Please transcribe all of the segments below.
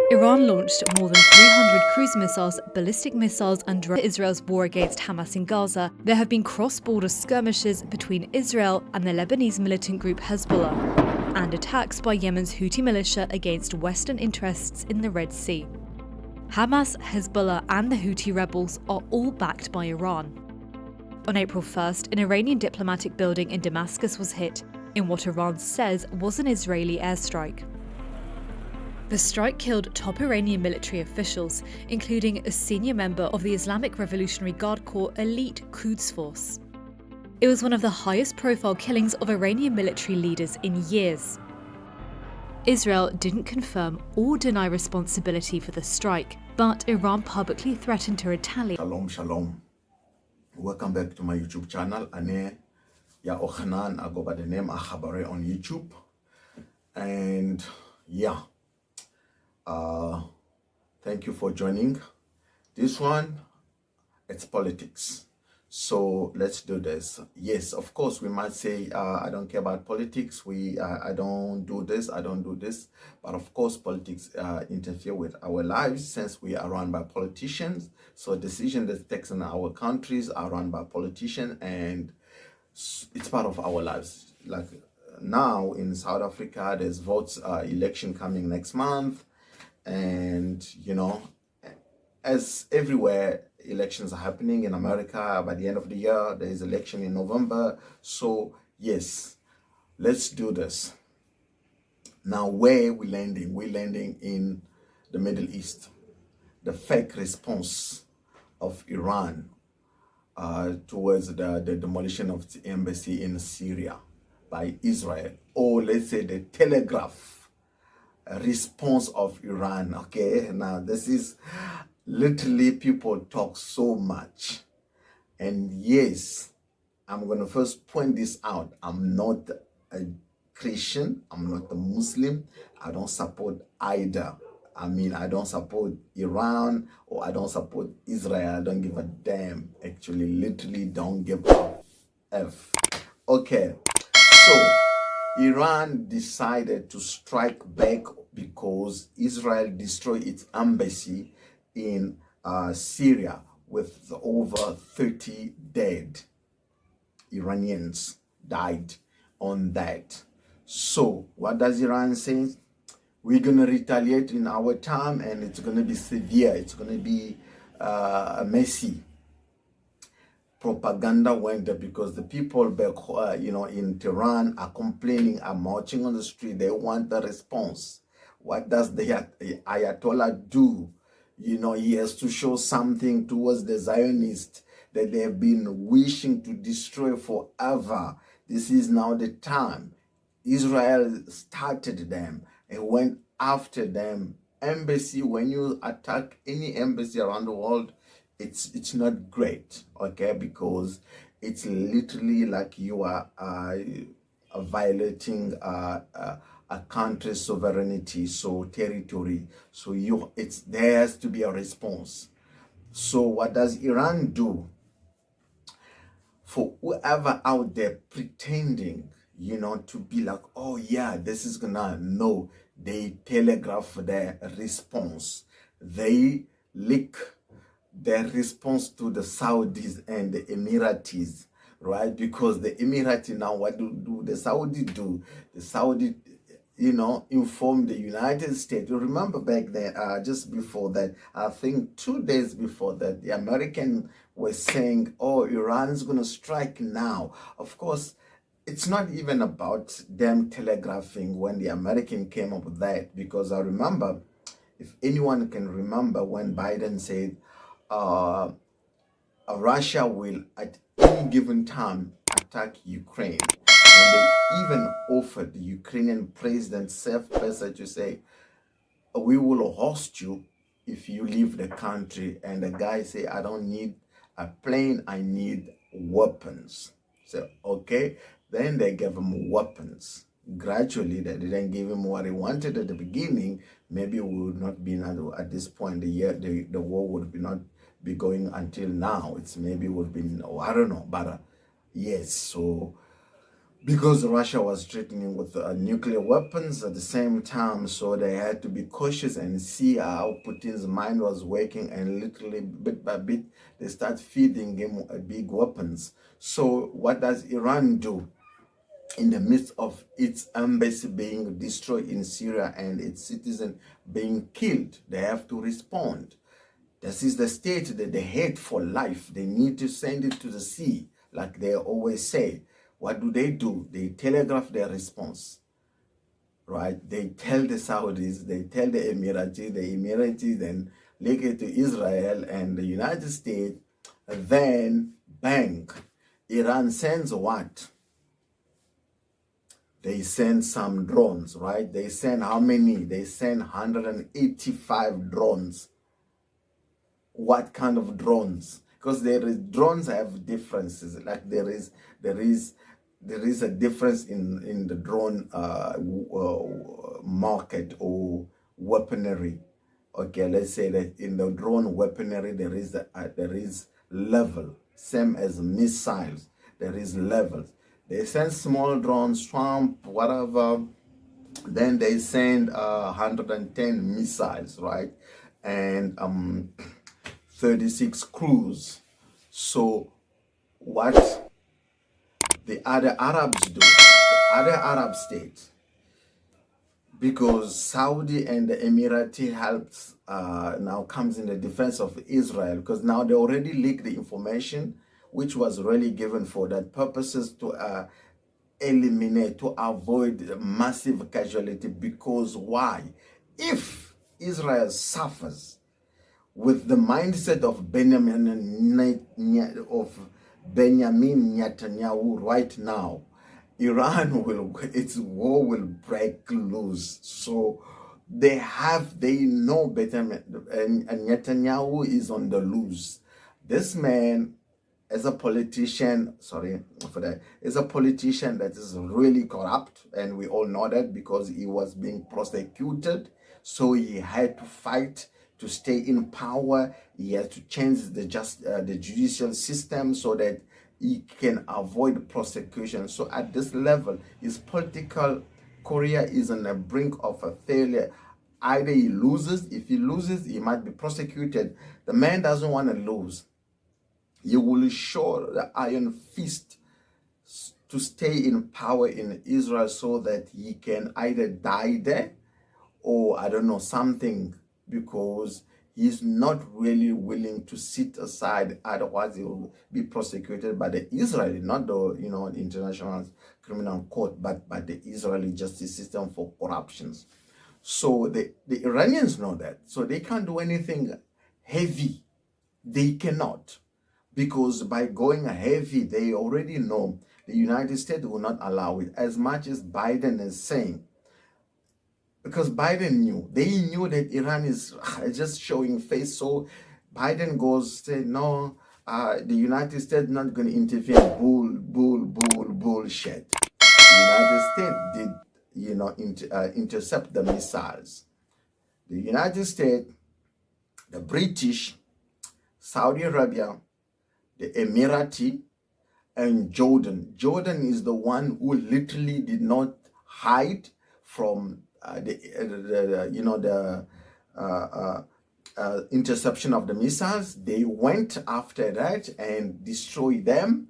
Iran launched more than 300 cruise missiles, ballistic missiles, and drones in Israel's war against Hamas in Gaza. There have been cross-border skirmishes between Israel and the Lebanese militant group Hezbollah, and attacks by Yemen's Houthi militia against Western interests in the Red Sea. Hamas, Hezbollah, and the Houthi rebels are all backed by Iran. On April 1st, an Iranian diplomatic building in Damascus was hit in what Iran says was an Israeli airstrike. The strike killed top Iranian military officials, including a senior member of the Islamic Revolutionary Guard Corps elite Quds Force. It was one of the highest-profile killings of Iranian military leaders in years. Israel didn't confirm or deny responsibility for the strike, but Iran publicly threatened to retaliate. Shalom. Welcome back to my YouTube channel. Ane ya Okhanan, I go by the name Ha Ghabaray on YouTube. And yeah, thank you for joining. This one, it's politics. So let's do this. Yes, of course, we might say, I don't care about politics. I don't do this. I don't do this. But of course, politics interfere with our lives since we are run by politicians. So decisions that taken in our countries are run by politicians, and it's part of our lives. Like now in South Africa, there's election coming next month. And, you know, as everywhere, elections are happening in America. By the end of the year, there is election in November. So, yes, let's do this. Now, where are we landing? We're landing in the Middle East. The fake response of Iran towards the demolition of the embassy in Syria by Israel. Or let's say the telegraph response of Iran. Okay, now this is literally, people talk so much, and yes, I'm going to first point this out. I'm not a Christian, I'm not a Muslim, I don't support either. I mean, I don't support Iran or I don't support Israel. I don't give a damn. Actually, literally don't give a F. Okay, so Iran decided to strike back because Israel destroyed its embassy in Syria with over 30 dead. Iranians died on that. So what does Iran say? We're going to retaliate in our time, and it's going to be severe. It's going to be messy. Propaganda went there because the people back, in Tehran are complaining, are marching on the street. They want the response. What does the Ayatollah do? You know, he has to show something towards the Zionists that they have been wishing to destroy forever. This is now the time. Israel started them and went after them. Embassy, when you attack any embassy around the world, it's not great, okay, because it's literally like you are violating a country's sovereignty, so territory. So there has to be a response. So what does Iran do? For whoever out there pretending, to be like, oh yeah, this is gonna, no, they telegraph their response. They leak their response to the Saudis and the Emiratis, right? Because the Emirati now, what do the Saudi do? The Saudi, inform the United States. You remember back then, just before that, I think 2 days before that, the American was saying, oh, Iran is going to strike now. Of course, it's not even about them telegraphing when the American came up with that, because I remember, if anyone can remember, when Biden said, Russia will at any given time attack Ukraine. And they even offered the Ukrainian president safe passage to say, we will host you if you leave the country. And the guy say, I don't need a plane, I need weapons. So, okay, then they gave him weapons. Gradually, they didn't give him what he wanted at the beginning. Maybe we would not be at this point. The war would not be going until now. It's maybe would be, I don't know, but yes. So because Russia was threatening with nuclear weapons at the same time, so they had to be cautious and see how Putin's mind was working, and literally bit by bit they start feeding him big weapons. So what does Iran do? In the midst of its embassy being destroyed in Syria and its citizens being killed, they have to respond. This is the state that they hate for life. They need to send it to the sea, like they always say. What do? They telegraph their response, right? They tell the Saudis, they tell the Emiratis then link it to Israel and the United States. Then, bang, Iran sends what? They send some drones, right? They send how many? They send 185 drones. What kind of drones? Because drones have differences. Like there is a difference in the drone market or weaponry. Okay, let's say that in the drone weaponry there is level, same as missiles. There is levels. They send small drones, Trump, whatever. Then they send 110 missiles, right? And 36 crews. So what the other Arabs do, the other Arab states, because Saudi and the Emirati helps now comes in the defense of Israel, because now they already leaked the information, which was really given for that purposes to eliminate, to avoid massive casualty. Because why? If Israel suffers with the mindset of Benjamin Netanyahu right now, its war will break loose. So they know better, and Netanyahu is on the loose. This man, as a politician, sorry for that, is a politician that is really corrupt, and we all know that because he was being prosecuted. So he had to fight to stay in power. He had to change the judicial system so that he can avoid prosecution. So at this level, his political career is on the brink of a failure. Either he loses. If he loses, he might be prosecuted. The man doesn't want to lose. He will show the iron fist to stay in power in Israel so that he can either die there or, I don't know, something, because he's not really willing to sit aside. Otherwise, he will be prosecuted by the Israeli, not the international criminal court, but by the Israeli justice system for corruptions. So the Iranians know that. So they can't do anything heavy. They cannot. Because by going heavy, they already know the United States will not allow it, as much as Biden is saying. Because Biden knew that Iran is just showing face. So Biden say, no, the United States not going to intervene. Bullshit. The United States did, intercept the missiles. The United States, the British, Saudi Arabia, the Emirati, and Jordan. Jordan is the one who literally did not hide from interception of the missiles. They went after that and destroyed them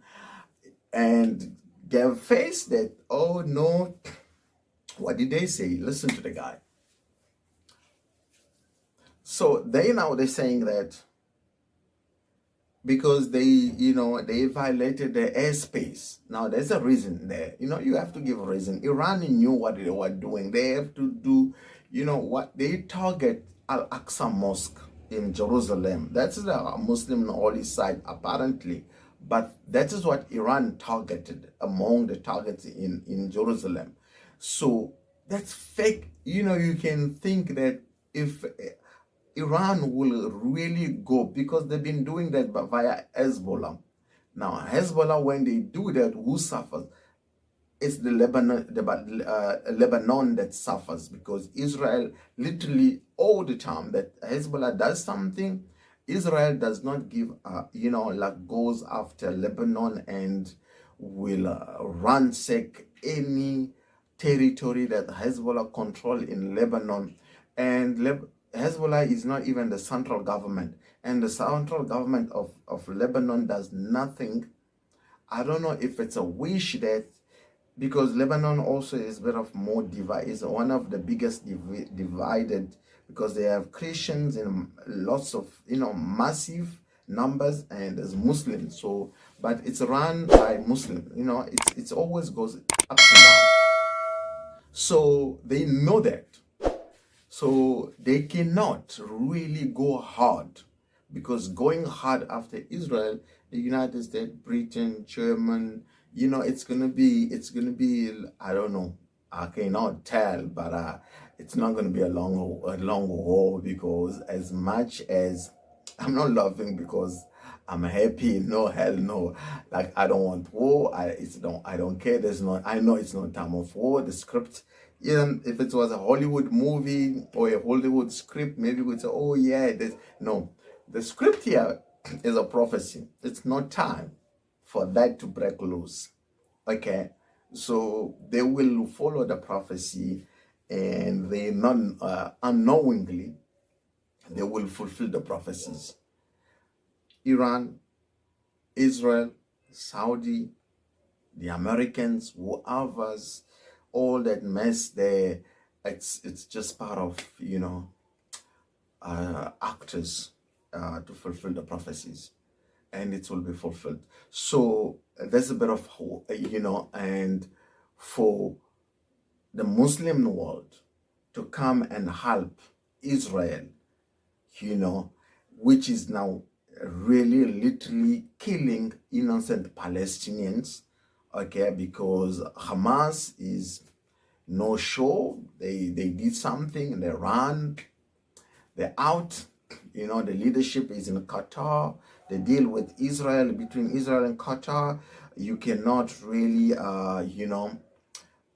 and gave face that, oh no, what did they say? Listen to the guy. So they're saying that because they violated the airspace. Now there's a reason there. You have to give a reason. Iran knew what they were doing. They have to do, what they target Al-Aqsa Mosque in Jerusalem. That's the Muslim holy site apparently. But that is what Iran targeted among the targets in Jerusalem. So that's fake. You can think that if Iran will really go, because they've been doing that via Hezbollah. Now, Hezbollah, when they do that, who suffers? It's the Lebanon that suffers, because Israel literally all the time that Hezbollah does something, Israel does not give, goes after Lebanon and will ransack any territory that Hezbollah control in Lebanon. And Hezbollah is not even the central government. And the central government of Lebanon does nothing. I don't know if it's a wish that, because Lebanon also is a bit of more divided, is one of the biggest divided, because they have Christians in lots of, massive numbers, and there's Muslims. So, but it's run by Muslims, it's always goes ups and down. So they know that. So they cannot really go hard, because going hard after Israel, the United States, Britain, German, it's gonna be, I don't know, I cannot tell, but it's not gonna be a long war, because as much as I'm not laughing because I'm happy, no, hell no. Like, I don't want war. I don't care. I know it's not time of war. The script, even if it was a Hollywood movie or a Hollywood script, maybe we'd say, oh yeah, no. The script here is a prophecy. It's not time for that to break loose. Okay, so they will follow the prophecy, and they unknowingly they will fulfill the prophecies. Iran, Israel, Saudi, the Americans, whoever's, all that mess there, it's just part of, actors to fulfill the prophecies, and it will be fulfilled. So there's a bit of hope, and for the Muslim world to come and help Israel, which is now really literally killing innocent Palestinians, okay, because Hamas is no show. They did something, they ran, they're out. The leadership is in Qatar. The deal with Israel, between Israel and Qatar, you cannot really,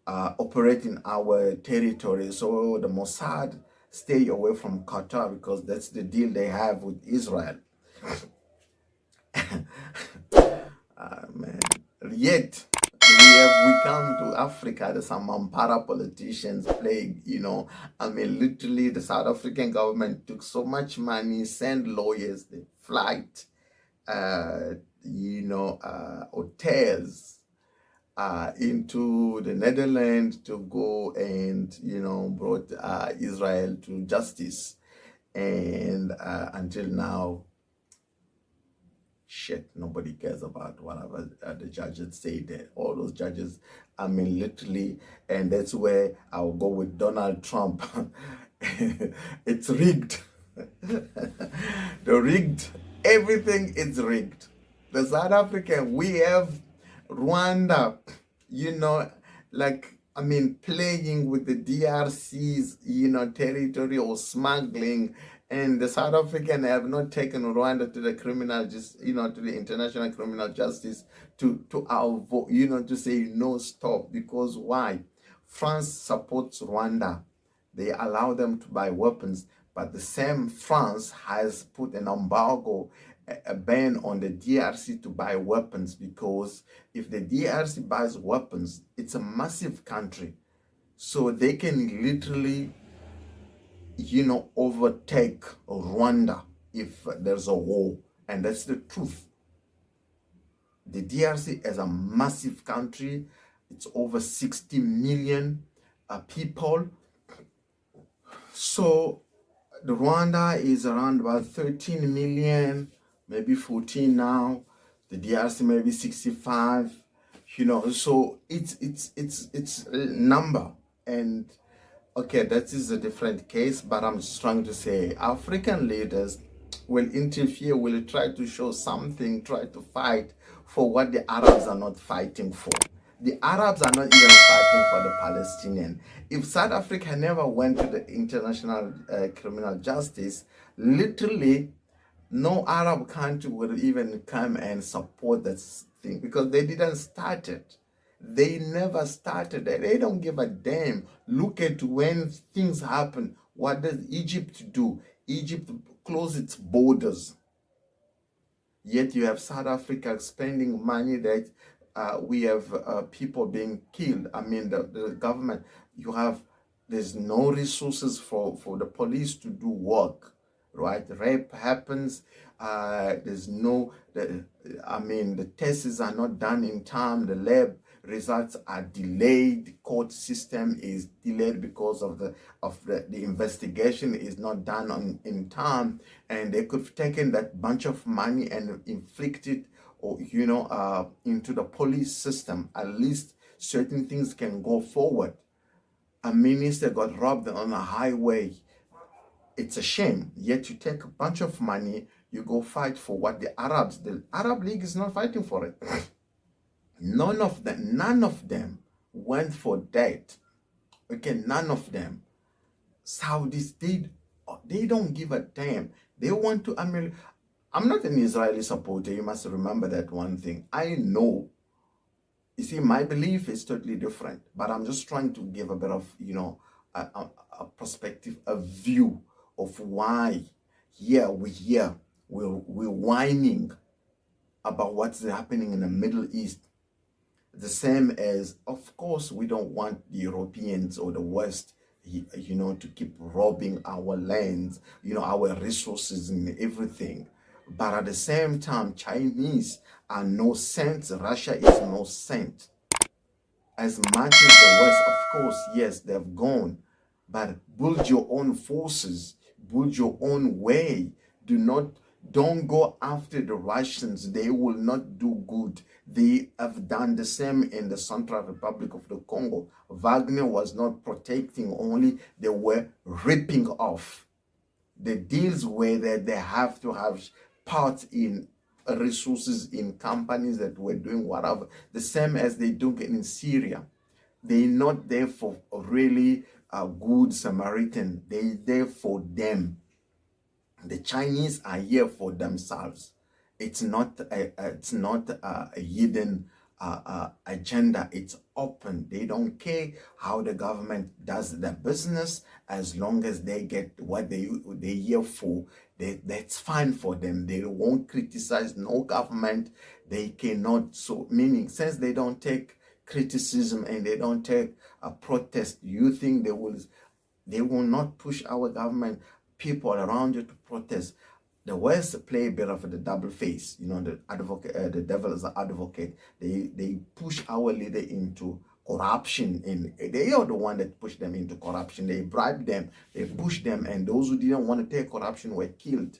operate in our territory. So the Mossad stay away from Qatar, because that's the deal they have with Israel. Man. Yet we come to Africa, there's some Ampara politicians playing, literally the South African government took so much money, send lawyers, they flight, hotels into the Netherlands to go and, brought Israel to justice. And until now, shit, nobody cares about whatever the judges say there. All those judges, literally, and that's where I'll go with Donald Trump. It's rigged. The rigged, everything is rigged. The South African, we have Rwanda, playing with the DRC's, territory, or smuggling. And the South African have not taken Rwanda to the criminal, to the international criminal justice to avoid, to say no, stop. Because why? France supports Rwanda. They allow them to buy weapons, but the same France has put an embargo, a ban on the DRC to buy weapons, because if the DRC buys weapons, it's a massive country. So they can literally, overtake Rwanda if there's a war. And that's the truth. The DRC is a massive country. It's over 60 million people. So the Rwanda is around about 13 million, maybe 14 now. The DRC maybe 65. So it's a number. And okay, that is a different case, but I'm just trying to say African leaders will interfere, will try to show something, try to fight for what the Arabs are not fighting for. The Arabs are not even fighting for the Palestinian. If South Africa never went to the international criminal justice, literally no Arab country would even come and support this thing, because they didn't start it. They never started it. They don't give a damn. Look at when things happen. What does Egypt do? Egypt close its borders. Yet you have South Africa spending money that we have people being killed. I mean, the government, there's no resources for the police to do work, right? Rape happens. There's no, I mean, the tests are not done in time. The lab results are delayed. The court system is delayed because of the investigation is not done in time, and they could have taken that bunch of money and inflicted, or into the police system. At least certain things can go forward. A minister got robbed on a highway. It's a shame. Yet you take a bunch of money, you go fight for what the Arab League is not fighting for it. None of them went for that. Okay, none of them. Saudis, they don't give a damn. They want to, I'm not an Israeli supporter. You must remember that one thing. I know. You see, my belief is totally different, but I'm just trying to give a bit of, a perspective, a view of why we're whining about what's happening in the Middle East. The same as, of course, we don't want the Europeans or the West, to keep robbing our lands, our resources and everything. But at the same time, Chinese are no saints. Russia is no saint. As much as the West, of course, yes, they've gone. But build your own forces. Build your own way. Don't go after the Russians. They will not do good. They have done the same in the Central Republic of the Congo. Wagner was not protecting only, they were ripping off. The deals were that they have to have parts in resources in companies that were doing whatever. The same as they do in Syria. They're not there for really a good Samaritan. They're there for them. The Chinese are here for themselves. It's not a hidden agenda. It's open. They don't care how the government does their business, as long as they get what they're here for. That's fine for them. They won't criticize no government. They cannot. So meaning, since they don't take criticism and they don't take a protest, you think they will not push our government, people around you, to protest? The West play a bit of the double face, the advocate, the devil is an advocate. They push our leader into corruption, and they are the one that push them into corruption. They bribe them, they push them, and those who didn't want to take corruption were killed.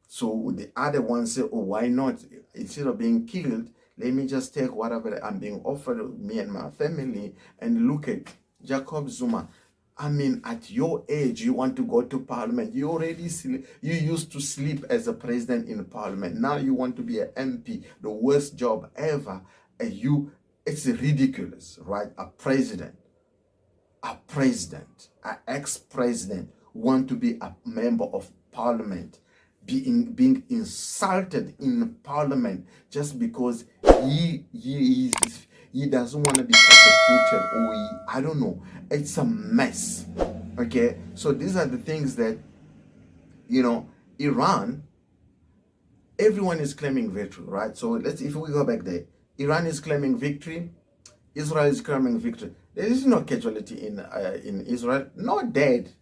So the other ones say, oh, why not? Instead of being killed, let me just take whatever I'm being offered, me and my family. And look at Jacob Zuma. I mean, at your age, you want to go to parliament. You already sleep. You used to sleep as a president in parliament. Now you want to be an MP, the worst job ever. It's ridiculous, right? A president, an ex-president want to be a member of parliament, being insulted in parliament just because he doesn't want to be prosecuted, or I don't know. It's a mess. Okay, so these are the things that Iran, everyone is claiming victory, right? So if we go back there, Iran is claiming victory, Israel is claiming victory. There is no casualty in Israel, no dead.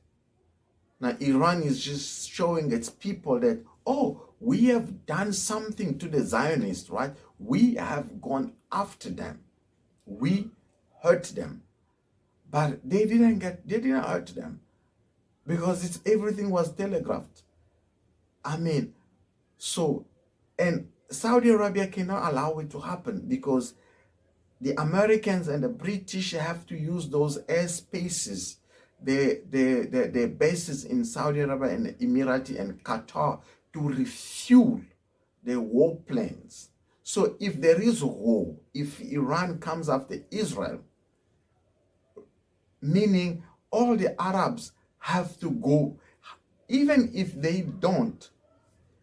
Now Iran is just showing its people that, oh, we have done something to the Zionists, right? We have gone after them. We hurt them. But they didn't hurt them, because everything was telegraphed. And Saudi Arabia cannot allow it to happen, because the Americans and the British have to use those airspaces, their bases in Saudi Arabia and Emirati and Qatar, to refuel their warplanes. So if there is war, if Iran comes after Israel, meaning all the Arabs have to go. Even if they don't,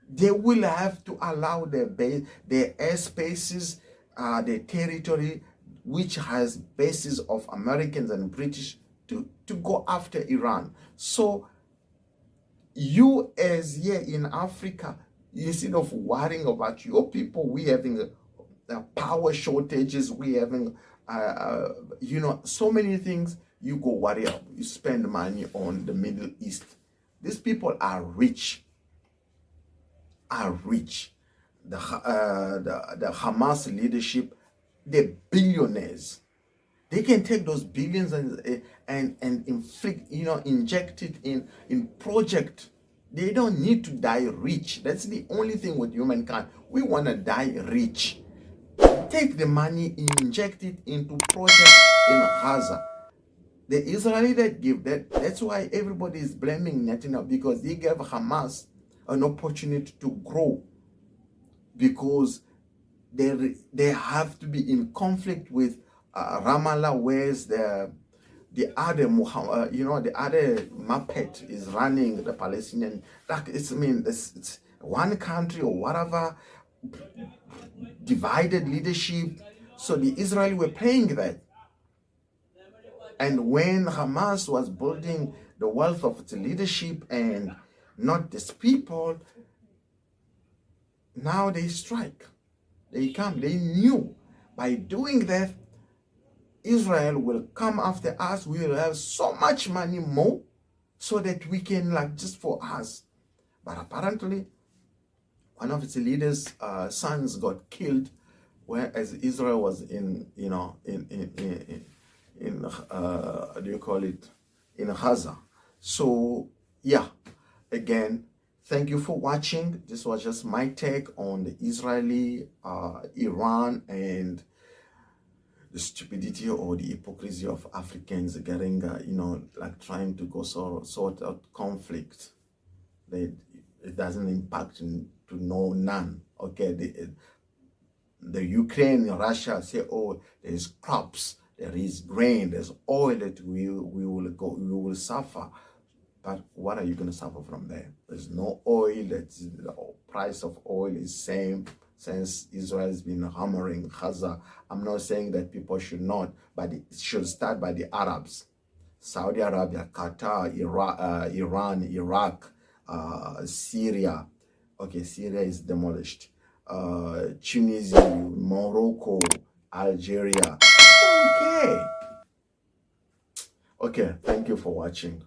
they will have to allow their airspaces, their territory, which has bases of Americans and British, to go after Iran. So you, as here in Africa, instead of worrying about your people, we having power shortages we having, you know, so many things. You go worry up, you spend money on the Middle East. These people are rich, the Hamas leadership, they're billionaires. They can take those billions and inflict, you know, inject it in project. They don't need to die rich. That's the only thing with humankind. We want to die rich. Take the money, inject it into projects in Gaza. The Israeli that give that. That's why everybody is blaming Netanyahu, because they gave Hamas an opportunity to grow, because they have to be in conflict with Ramallah, where's the other you know, the other Muppet is running the Palestinian. Like, it's, I mean, it's one country or whatever, divided leadership. So the Israeli were playing that. And when Hamas was building the wealth of its leadership and not these people, now they strike. They come. They knew by doing that, Israel will come after us. We will have so much money more, so that we can, like, just for us. But apparently, one of its leaders' sons got killed, whereas Israel was in, you know, in do you call it, in Gaza. So yeah, again, thank you for watching. This was just my take on the Israeli, Iran, and the stupidity or the hypocrisy of Africans getting, you know, like trying to go sort out conflict. It doesn't impact to none. Okay, the Ukraine and Russia say, oh, there's crops, there is grain, there's oil that we will suffer. But what are you going to suffer from there? There's no oil. The price of oil is same since Israel has been hammering Gaza. I'm not saying that people should not, but it should start by the Arabs. Saudi Arabia, Qatar, Iran, Iraq, Syria. Okay, Syria is demolished. Tunisia, Morocco, Algeria. Okay. Okay, thank you for watching.